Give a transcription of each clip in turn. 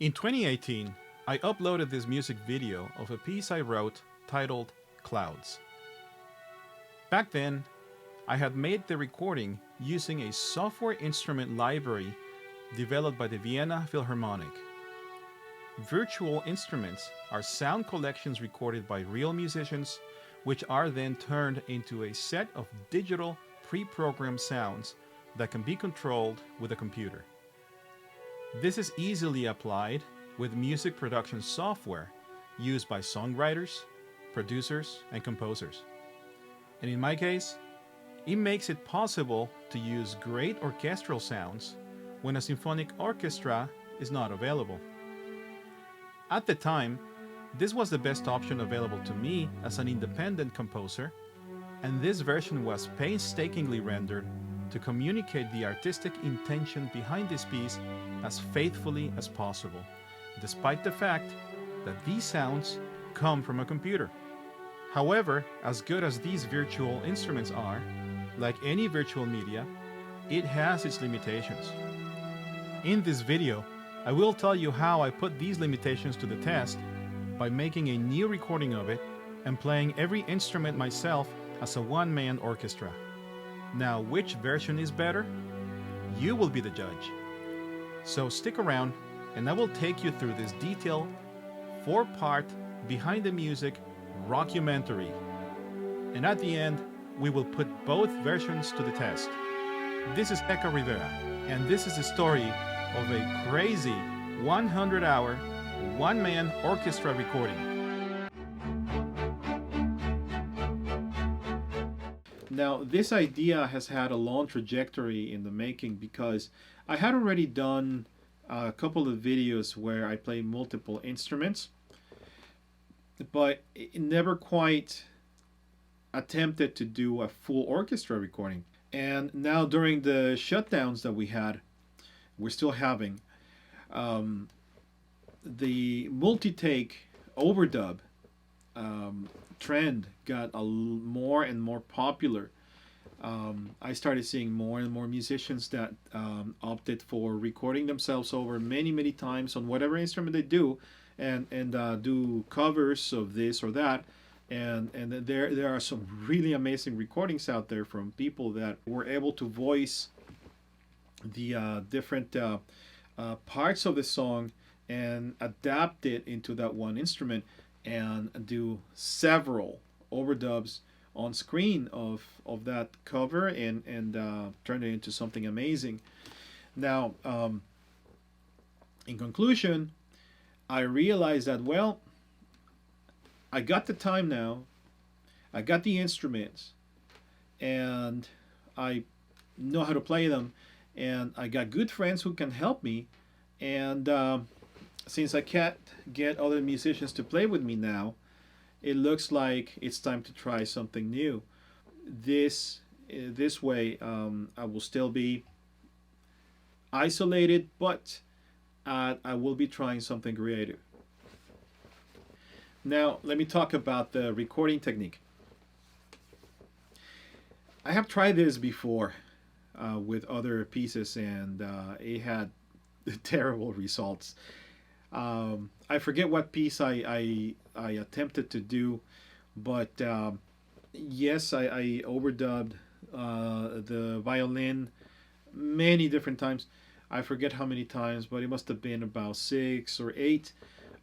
In 2018, I uploaded this music video of a piece I wrote titled Clouds. Back then, I had made the recording using a software instrument library developed by the Vienna Philharmonic. Virtual instruments are sound collections recorded by real musicians, which are then turned into a set of digital pre-programmed sounds that can be controlled with a computer. This is easily applied with music production software used by songwriters, producers, and composers. And in my case, it makes it possible to use great orchestral sounds when a symphonic orchestra is not available. At the time, this was the best option available to me as an independent composer, and this version was painstakingly rendered to communicate the artistic intention behind this piece as faithfully as possible, despite the fact that these sounds come from a computer. However, as good as these virtual instruments are, like any virtual media, it has its limitations. In this video, I will tell you how I put these limitations to the test by making a new recording of it and playing every instrument myself as a one-man orchestra. Now, which version is better? You will be the judge. So stick around and I will take you through this detailed 4-part behind the music rockumentary. And at the end, we will put both versions to the test. This is Eka Rivera, and this is the story of a crazy 100-hour, one-man orchestra recording. Now, this idea has had a long trajectory in the making because I had already done a couple of videos where I play multiple instruments, but it never quite attempted to do a full orchestra recording. And now during the shutdowns that we're still having, the multi-take overdub trend got more and more popular. I started seeing more and more musicians that opted for recording themselves over many times on whatever instrument they do, and do covers of this or that. And there are some really amazing recordings out there from people that were able to voice the different parts of the song and adapt it into that one instrument and do several overdubs on screen of that cover and turn it into something amazing. Now, in conclusion, I realized that, well, I got the time now, I got the instruments, and I know how to play them, and I got good friends who can help me, and since I can't get other musicians to play with me now, it looks like it's time to try something new. This way, I will still be isolated, but I will be trying something creative. Now, let me talk about the recording technique. I have tried this before with other pieces, and it had terrible results. I forget what piece I attempted to do, but yes, I overdubbed the violin many different times. I forget how many times, but it must have been about 6 or 8.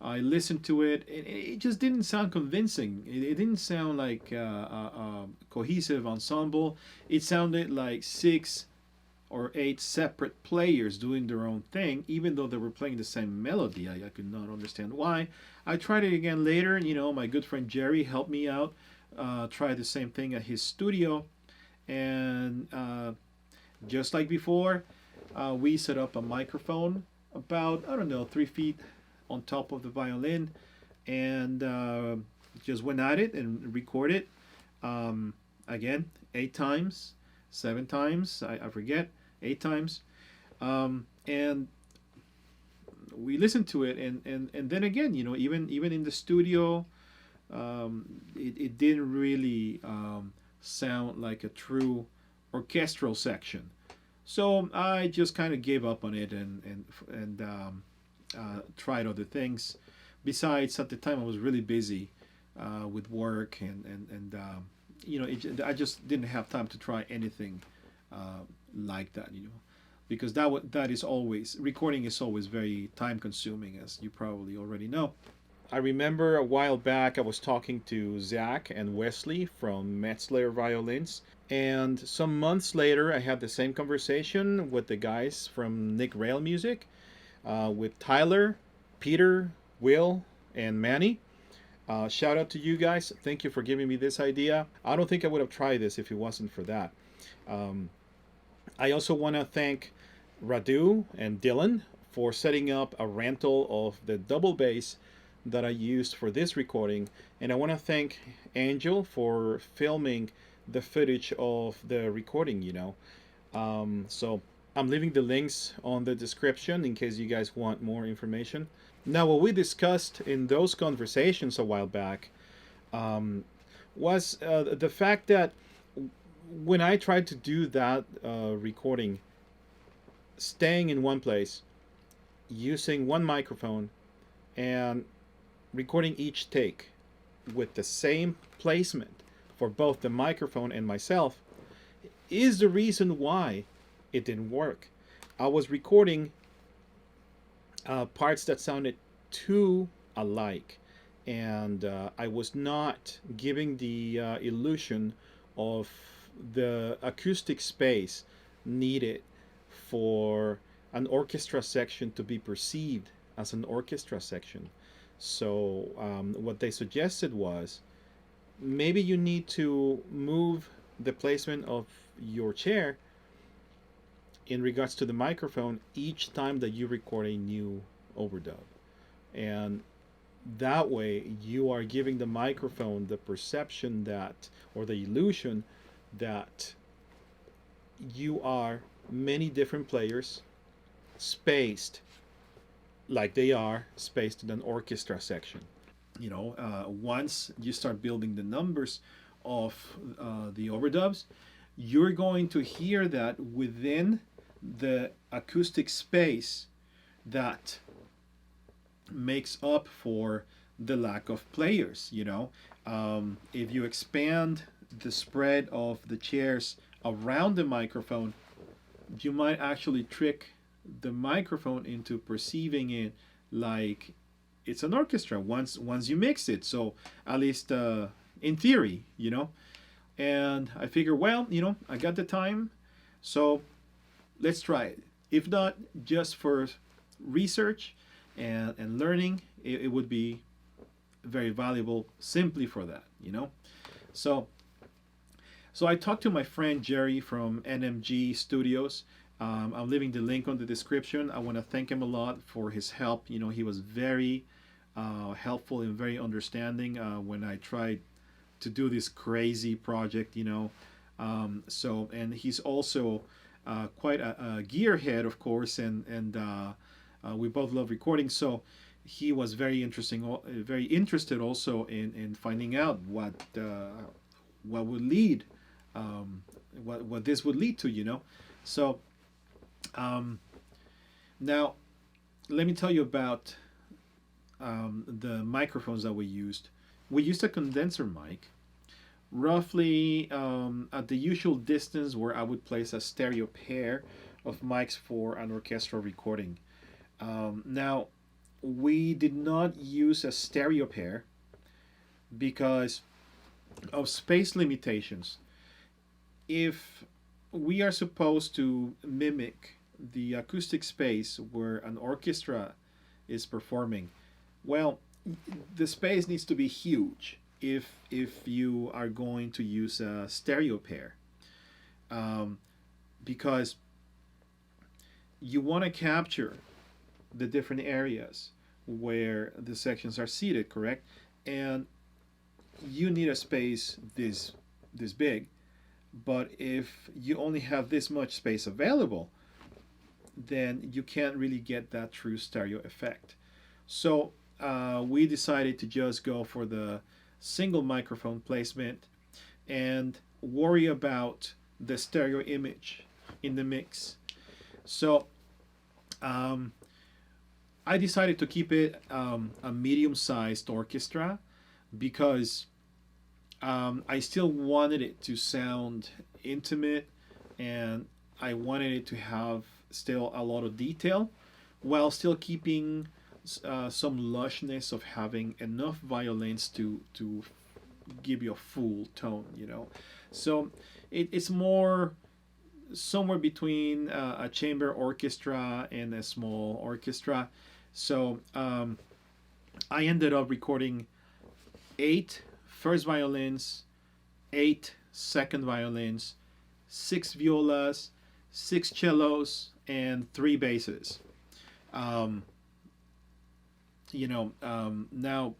I listened to it, and it just didn't sound convincing. It didn't sound like a cohesive ensemble. It sounded like 6 or 8 separate players doing their own thing, even though they were playing the same melody. I could not understand why. I tried it again later, and my good friend Jerry helped me out, try the same thing at his studio, and just like before, we set up a microphone about, 3 feet on top of the violin, and just went at it and recorded again 8 times, 7 times, I forget, 8 times, and we listened to it, and then again, even in the studio, it didn't really sound like a true orchestral section. So I just kind of gave up on it and tried other things. Besides, at the time I was really busy with work and I just didn't have time to try anything like that, because that is always recording is always very time consuming, as you probably already know. I remember a while back I was talking to Zach and Wesley from Metzler Violins, and some months later I had the same conversation with the guys from Nick Rail Music, with Tyler, Peter, Will, and Manny. Shout out to you guys. Thank you for giving me this idea. I don't think I would have tried this if it wasn't for that. Um, I also want to thank Radu and Dylan for setting up a rental of the double bass that I used for this recording. And I want to thank Angel for filming the footage of the recording. So I'm leaving the links on the description in case you guys want more information. Now, what we discussed in those conversations a while back um, was the fact that when I tried to do that recording, staying in one place, using one microphone, and recording each take with the same placement for both the microphone and myself is the reason why it didn't work. I was recording parts that sounded too alike, and I was not giving the illusion of the acoustic space needed for an orchestra section to be perceived as an orchestra section. So, what they suggested was maybe you need to move the placement of your chair in regards to the microphone each time that you record a new overdub. And that way you are giving the microphone the perception that, or the illusion that you are many different players spaced like they are spaced in an orchestra section. Once you start building the numbers of the overdubs, you're going to hear that within the acoustic space that makes up for the lack of players. If you expand the spread of the chairs around the microphone, you might actually trick the microphone into perceiving it like it's an orchestra once you mix it. So at least in theory. And I figure, well, I got the time, so let's try it. If not, just for research and learning, it would be very valuable simply for that. So so I talked to my friend Jerry from NMG Studios. I'm leaving the link on the description. I want to thank him a lot for his help. He was very helpful and very understanding when I tried to do this crazy project. And he's also quite a gearhead, of course, and we both love recording. So he was very interested also in finding out what would lead, what this would lead to. So now let me tell you about the microphones that we used. We used a condenser mic, roughly at the usual distance where I would place a stereo pair of mics for an orchestral recording. Now, we did not use a stereo pair because of space limitations. If we are supposed to mimic the acoustic space where an orchestra is performing, well, the space needs to be huge if you are going to use a stereo pair, because you want to capture the different areas where the sections are seated, correct? And you need a space this big, but if you only have this much space available, then you can't really get that true stereo effect. So we decided to just go for the single microphone placement and worry about the stereo image in the mix. So I decided to keep it a medium-sized orchestra because I still wanted it to sound intimate, and I wanted it to have still a lot of detail while still keeping some lushness of having enough violins to give you a full tone, you know. So it's more somewhere between a chamber orchestra and a small orchestra. So I ended up recording 8 first violins, 8 second violins, 6 violas, 6 cellos, and 3 basses. Um, now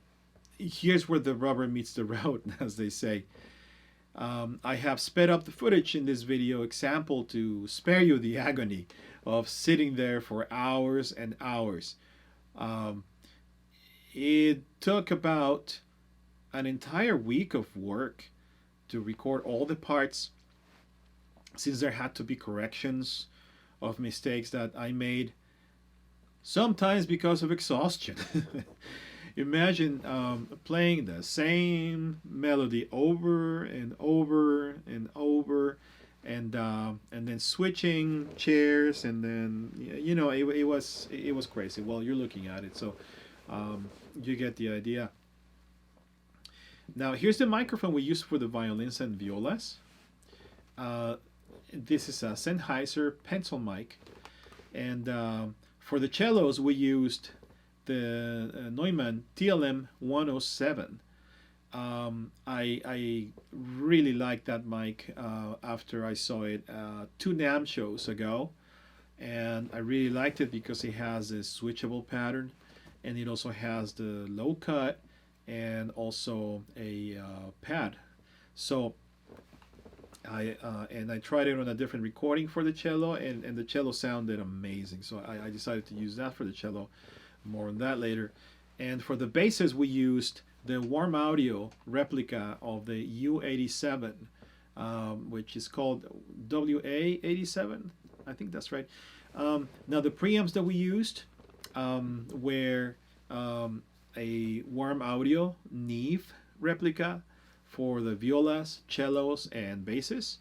here's where the rubber meets the road, as they say. I have sped up the footage in this video example to spare you the agony of sitting there for hours and hours. Um, it took about an entire week of work to record all the parts, since there had to be corrections of mistakes that I made, sometimes because of exhaustion. Imagine playing the same melody over and over and over, and then switching chairs, and then it was crazy. Well, you're looking at it, so you get the idea. Now here's the microphone we use for the violins and violas. This is a Sennheiser pencil mic, and for the cellos we used the Neumann TLM 107. I really liked that mic after I saw it 2 NAMM shows ago, and I really liked it because it has a switchable pattern, and it also has the low cut and also a pad. So I tried it on a different recording for the cello, and the cello sounded amazing. So I decided to use that for the cello. More on that later. And for the basses, we used the Warm Audio replica of the U87, which is called WA87. I think that's right. Now the preamps that we used were a Warm Audio Neve replica for the violas, cellos, and basses.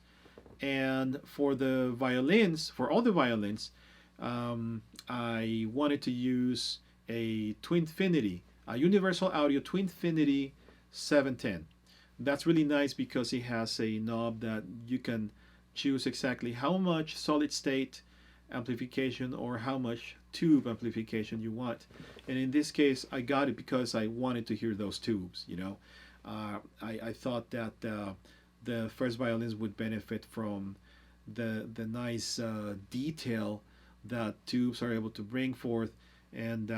And for the violins, for all the violins, I wanted to use a Twinfinity, a Universal Audio Twinfinity 710. That's really nice because it has a knob that you can choose exactly how much solid state amplification or how much tube amplification you want. And in this case, I got it because I wanted to hear those tubes, you know. I thought that the first violins would benefit from the nice detail that tubes are able to bring forth, and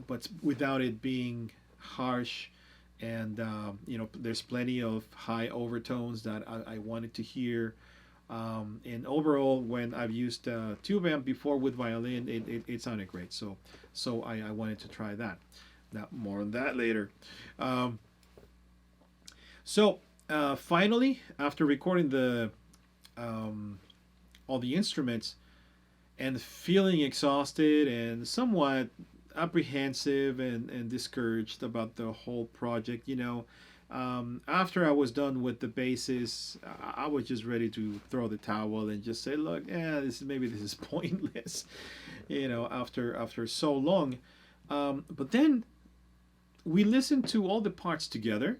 but without it being harsh, and there's plenty of high overtones that I wanted to hear. And overall, when I've used tube amp before with violin, it sounded great. So I wanted to try that. Now more on that later. Finally, after recording the all the instruments and feeling exhausted and somewhat apprehensive and discouraged about the whole project, after I was done with the basses, I was just ready to throw the towel and just say, look, maybe this is pointless, after so long. But then we listened to all the parts together,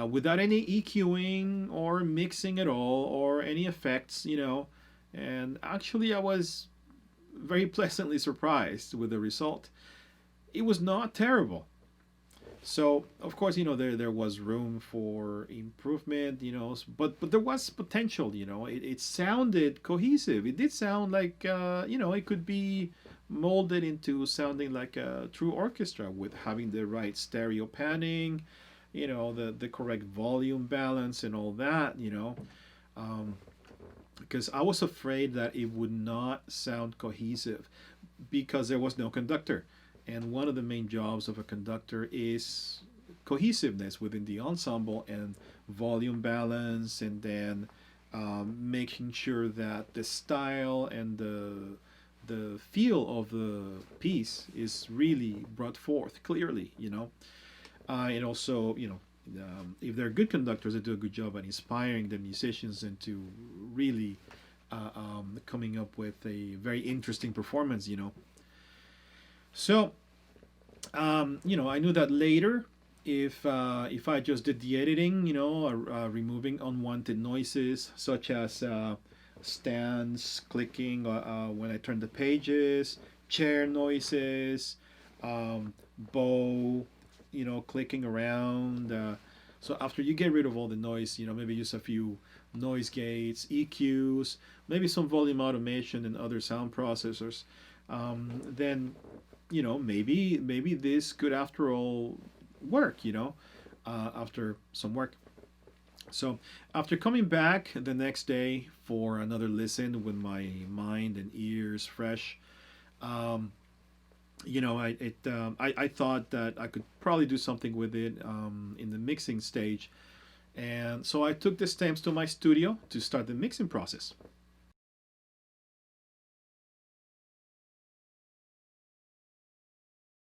without any EQing or mixing at all or any effects, and actually I was very pleasantly surprised with the result. It was not terrible. So of course, there was room for improvement, but there was potential. It sounded cohesive. It did sound like it could be molded into sounding like a true orchestra with having the right stereo panning, the correct volume balance and all that. Because I was afraid that it would not sound cohesive because there was no conductor. And one of the main jobs of a conductor is cohesiveness within the ensemble and volume balance, and then making sure that the style and the feel of the piece is really brought forth clearly, you know. And also, you know, if they're good conductors, they do a good job at inspiring the musicians into really coming up with a very interesting performance, you know. So, you know, I knew that later, if I just did the editing, you know, removing unwanted noises such as stands clicking when I turn the pages, chair noises, bow, you know, clicking around. So after you get rid of all the noise, you know, maybe use a few noise gates, EQs, maybe some volume automation and other sound processors. Then, you know, maybe this could after all work. You know, after some work. So after coming back the next day for another listen with my mind and ears fresh, um, you know, I thought that I could probably do something with it in the mixing stage, and so I took the stems to my studio to start the mixing process.